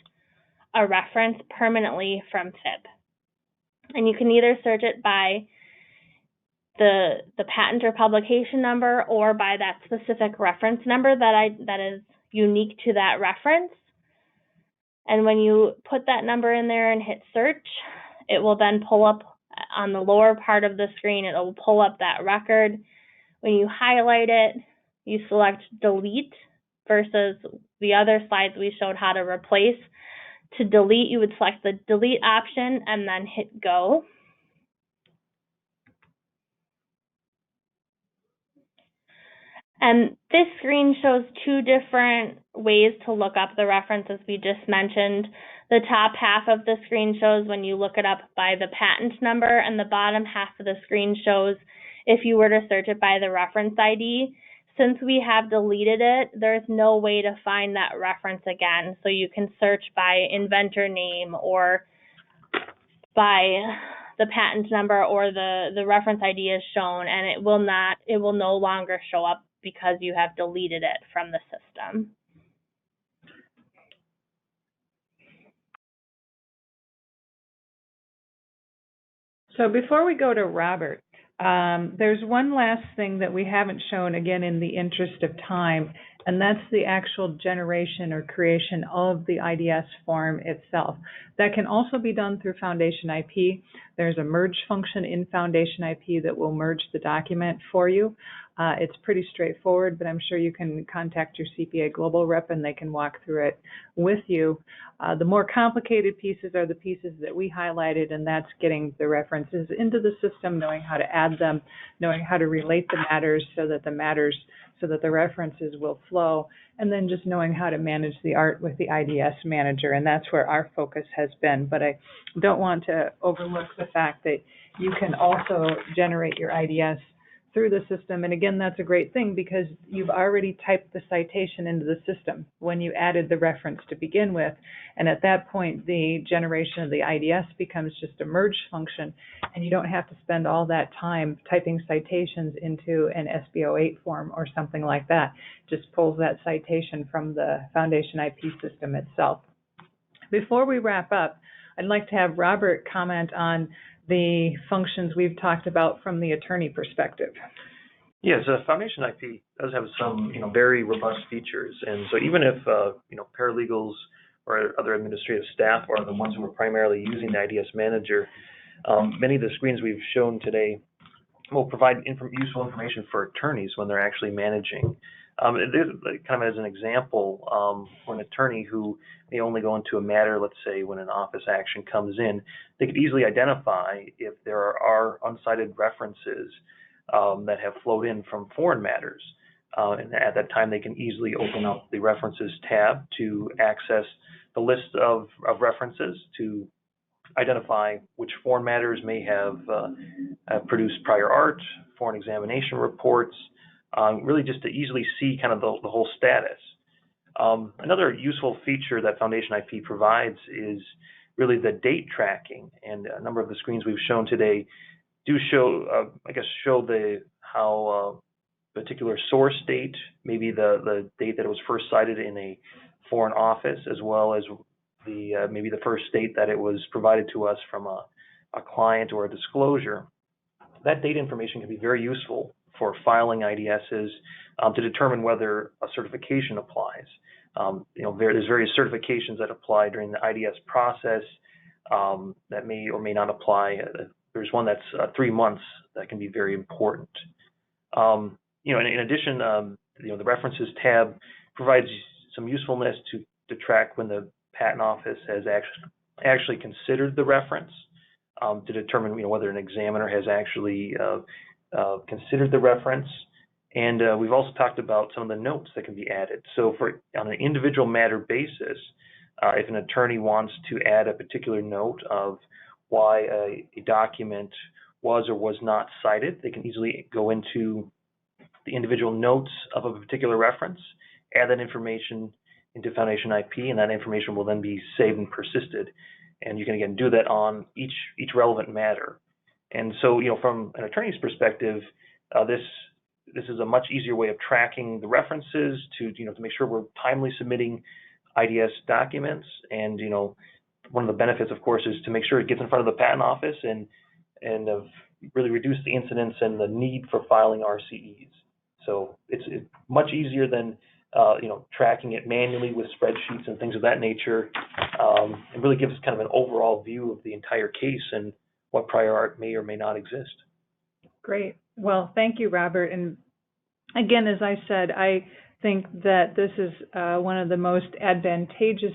a reference permanently from FIP. And you can either search it by the patent or publication number, or by that specific reference number that is unique to that reference. And when you put that number in there and hit search, it will then pull up on the lower part of the screen, it will pull up that record. When you highlight it, you select delete versus the other slides we showed how to replace. To delete, you would select the delete option and then hit go. And this screen shows two different ways to look up the references we just mentioned. The top half of the screen shows when you look it up by the patent number, and the bottom half of the screen shows if you were to search it by the reference ID. Since we have deleted it, there's no way to find that reference again. So you can search by inventor name or by the patent number, or the reference ID is shown, and it will no longer show up because you have deleted it from the system.
So before we go to Robert, there's one last thing that we haven't shown, again, in the interest of time, and that's the actual generation or creation of the IDS form itself. That can also be done through FoundationIP. There's a merge function in FoundationIP that will merge the document for you. It's pretty straightforward, but I'm sure you can contact your CPA Global rep and they can walk through it with you. The more complicated pieces are the pieces that we highlighted, and that's getting the references into the system, knowing how to add them, knowing how to relate the matters so that the references will flow, and then just knowing how to manage the art with the IDS manager, and that's where our focus has been. But I don't want to overlook the fact that you can also generate your IDS through the system, and again, that's a great thing because you've already typed the citation into the system when you added the reference to begin with, and at that point, the generation of the IDS becomes just a merge function, and you don't have to spend all that time typing citations into an SB08 form or something like that. It just pulls that citation from the FoundationIP system itself. Before we wrap up, I'd like to have Robert comment on the functions we've talked about from the attorney perspective.
Yes, FoundationIP does have some, very robust features, and so even if paralegals or other administrative staff are the ones who are primarily using the IDS manager, many of the screens we've shown today will provide useful information for attorneys when they're actually managing. Kind of as an example, for an attorney who may only go into a matter, let's say when an office action comes in, they could easily identify if there are uncited references that have flowed in from foreign matters. And at that time, they can easily open up the References tab to access the list of references to identify which foreign matters may have produced prior art, foreign examination reports, really just to easily see kind of the whole status. Another useful feature that FoundationIP provides is really the date tracking, and a number of the screens we've shown today do show, how particular source date, maybe the date that it was first cited in a foreign office, as well as maybe the first date that it was provided to us from a client or a disclosure. That date information can be very useful for filing IDSs to determine whether a certification applies. There's various certifications that apply during the IDS process that may or may not apply. There's one that's 3 months that can be very important. In addition, the References tab provides some usefulness to track when the Patent Office has actually considered the reference, to determine whether an examiner has actually considered the reference. And we've also talked about some of the notes that can be added. So on an individual matter basis, if an attorney wants to add a particular note of why a document was or was not cited, they can easily go into the individual notes of a particular reference, add that information into FoundationIP, and that information will then be saved and persisted. And you can, again, do that on each relevant matter. And so, from an attorney's perspective, this is a much easier way of tracking the references to make sure we're timely submitting IDS documents. And, one of the benefits, of course, is to make sure it gets in front of the Patent Office and really reduce the incidence and the need for filing RCEs. So it's much easier than tracking it manually with spreadsheets and things of that nature. It really gives us kind of an overall view of the entire case and what prior art may or may not exist.
Great. Well, thank you, Robert. And again, as I said, I think that this is one of the most advantageous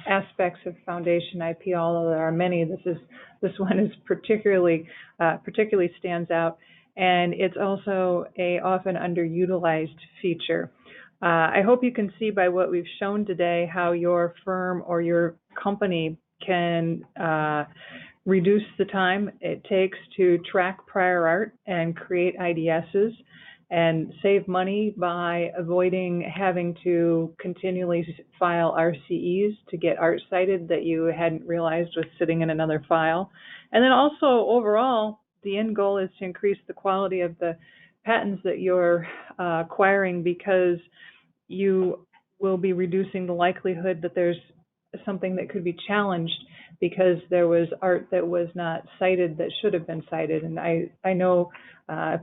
aspects of FoundationIP, although there are many. This one is particularly stands out. and it's also a often underutilized feature. I hope you can see by what we've shown today how your firm or your company can reduce the time it takes to track prior art and create IDSs, and save money by avoiding having to continually file RCEs to get art cited that you hadn't realized was sitting in another file. And then also overall, the end goal is to increase the quality of the patents that you're acquiring, because you will be reducing the likelihood that there's something that could be challenged because there was art that was not cited that should have been cited. And I know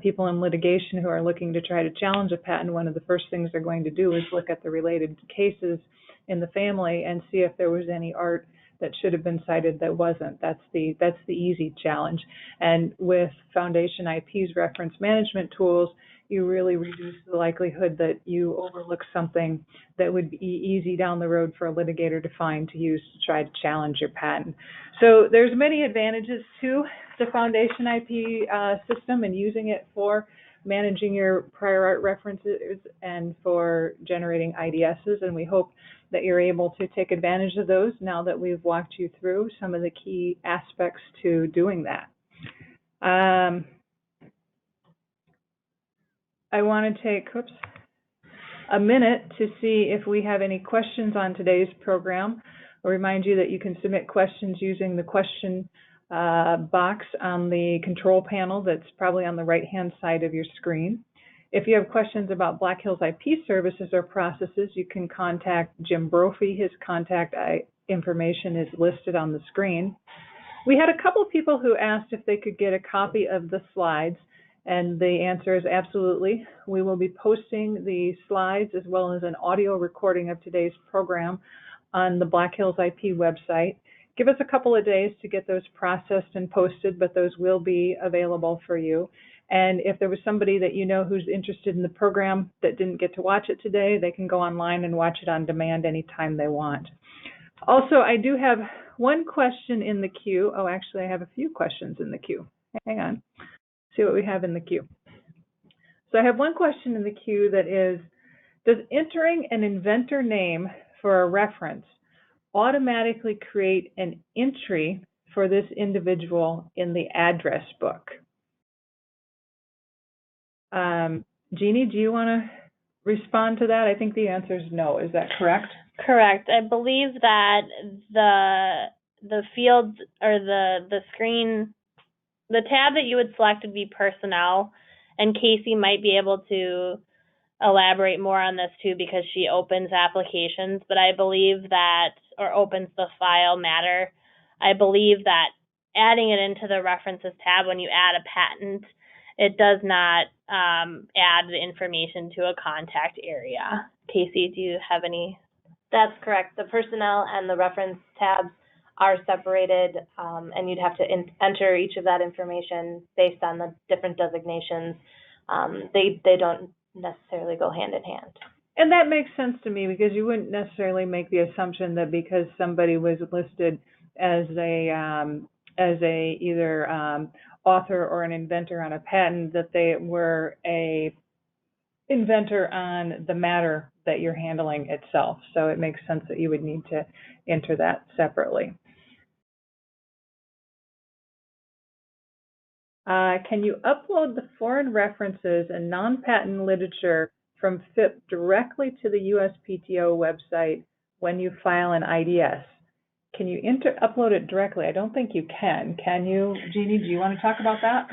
people in litigation who are looking to try to challenge a patent, one of the first things they're going to do is look at the related cases in the family and see if there was any art that should have been cited that wasn't. That's the easy challenge. And with FoundationIP's reference management tools, you really reduce the likelihood that you overlook something that would be easy down the road for a litigator to find to use to try to challenge your patent. So there's many advantages to the FoundationIP system and using it for managing your prior art references and for generating IDSs, and we hope that you're able to take advantage of those now that we've walked you through some of the key aspects to doing that. I want to take a minute to see if we have any questions on today's program. I'll remind you that you can submit questions using the question box on the control panel that's probably on the right-hand side of your screen. If you have questions about Black Hills IP services or processes, you can contact Jim Brophy. His contact information is listed on the screen. We had a couple of people who asked if they could get a copy of the slides, and the answer is absolutely. We will be posting the slides as well as an audio recording of today's program on the Black Hills IP website. Give us a couple of days to get those processed and posted, but those will be available for you. And if there was somebody that you know who's interested in the program that didn't get to watch it today, they can go online and watch it on demand anytime they want. Also, I do have one question in the queue. Oh, actually, I have a few questions in the queue. Hang on. See what we have in the queue. So I have one question in the queue that is, does entering an inventor name for a reference automatically create an entry for this individual in the address book? Jeannie, do you want to respond to that? I think the answer is no. Is that correct?
Correct. I believe that the field or the screen, the tab that you would select would be personnel, and Casey might be able to elaborate more on this too because she opens applications, but I believe that, or opens the file matter, I believe that adding it into the references tab when you add a patent, it does not add the information to a contact area. Casey, do you have any?
That's correct. The personnel and the reference tabs are separated, and you'd have to enter each of that information based on the different designations. They don't necessarily go hand in hand.
And that makes sense to me, because you wouldn't necessarily make the assumption that because somebody was listed as a either author or an inventor on a patent that they were a inventor on the matter that you're handling itself. So it makes sense that you would need to enter that separately. Can you upload the foreign references and non-patent literature from FIP directly to the USPTO website when you file an IDS? Can you upload it directly? I don't think you can. Can you? Jeannie, do you want to talk about that?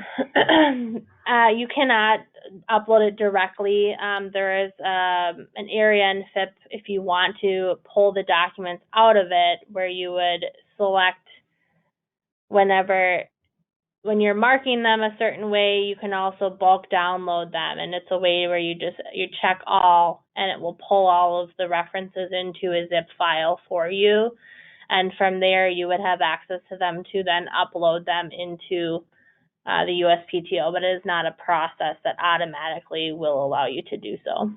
You cannot upload it directly. There is an area in FIP if you want to pull the documents out of it, where you would select when you're marking them a certain way, you can also bulk download them, and it's a way where you check all, and it will pull all of the references into a zip file for you, and from there you would have access to them to then upload them into the USPTO, but it is not a process that automatically will allow you to do so.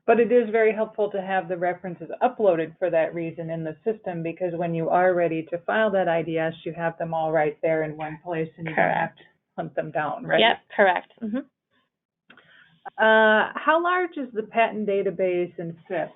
But it is very helpful to have the references uploaded for that reason in the system, because when you are ready to file that IDS, you have them all right there in one place, and you don't have to hunt them down, right?
Yep, correct. Mm-hmm.
How large is the patent database in FIP?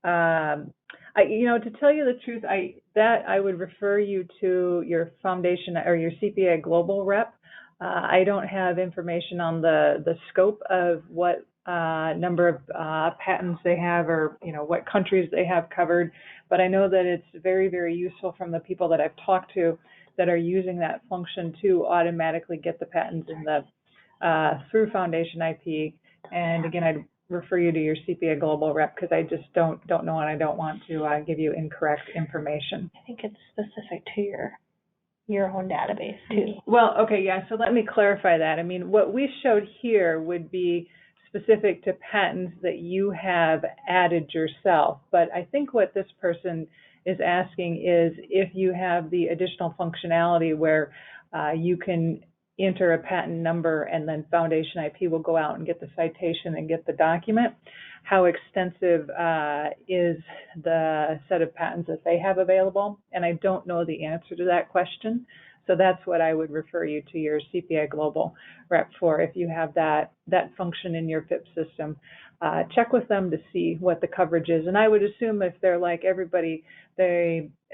To tell you the truth, I would refer you to your foundation or your CPA Global rep. I don't have information on the scope of what number of patents they have, or what countries they have covered, but I know that it's very, very useful from the people that I've talked to that are using that function to automatically get the patents in the through FoundationIP. And again, I'd refer you to your CPA Global rep, because I just don't know, and I don't want to give you incorrect information.
I think it's specific to your own database too.
Well, okay, yeah, so let me clarify that. I mean, what we showed here would be specific to patents that you have added yourself, but I think what this person is asking is if you have the additional functionality where you can enter a patent number and then FoundationIP will go out and get the citation and get the document. How extensive is the set of patents that they have available? And I don't know the answer to that question. So that's what I would refer you to your CPA Global rep for. If you have that function in your FIP system, check with them to see what the coverage is. And I would assume if they're like everybody,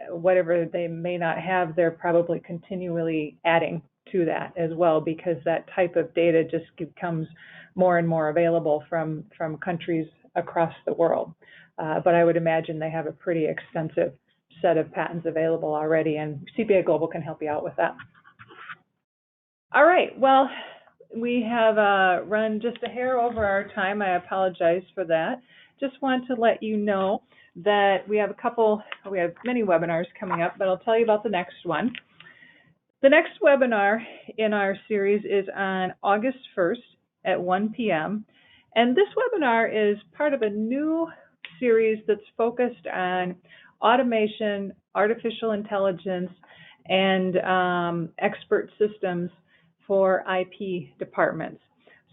whatever they may not have, they're probably continually adding to that as well, because that type of data just becomes more and more available from countries across the world. But I would imagine they have a pretty extensive set of patents available already, and CPA Global can help you out with that. All right, well, we have run just a hair over our time. I apologize for that. Just want to let you know that we have many webinars coming up, but I'll tell you about the next one. The next webinar in our series is on August 1st at 1 p.m. And this webinar is part of a new series that's focused on automation, artificial intelligence, and expert systems for IP departments.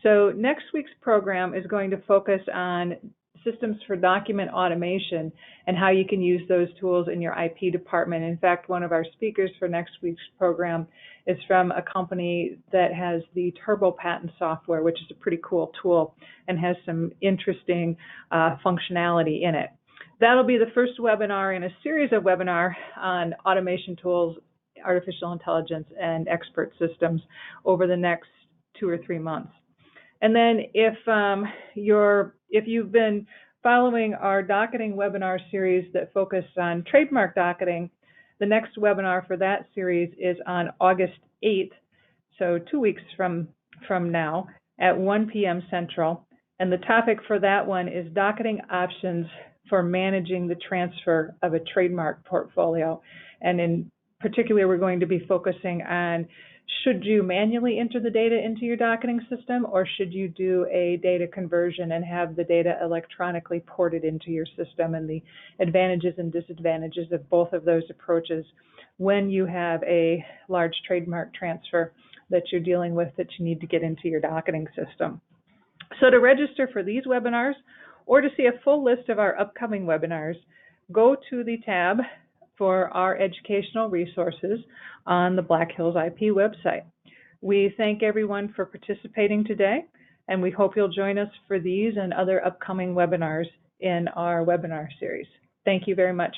So next week's program is going to focus on systems for document automation and how you can use those tools in your IP department. In fact, one of our speakers for next week's program is from a company that has the Turbo Patent software, which is a pretty cool tool and has some interesting functionality in it. That'll be the first webinar in a series of webinars on automation tools, artificial intelligence, and expert systems over the next 2 or 3 months. And then if you've been following our docketing webinar series that focused on trademark docketing, the next webinar for that series is on August 8th, so 2 weeks from now at 1 p.m. Central. And the topic for that one is docketing options for managing the transfer of a trademark portfolio. And in particular, we're going to be focusing on, should you manually enter the data into your docketing system, or should you do a data conversion and have the data electronically ported into your system, and the advantages and disadvantages of both of those approaches when you have a large trademark transfer that you're dealing with that you need to get into your docketing system. So to register for these webinars or to see a full list of our upcoming webinars, go to the tab for our educational resources on the Black Hills IP website. We thank everyone for participating today, and we hope you'll join us for these and other upcoming webinars in our webinar series. Thank you very much.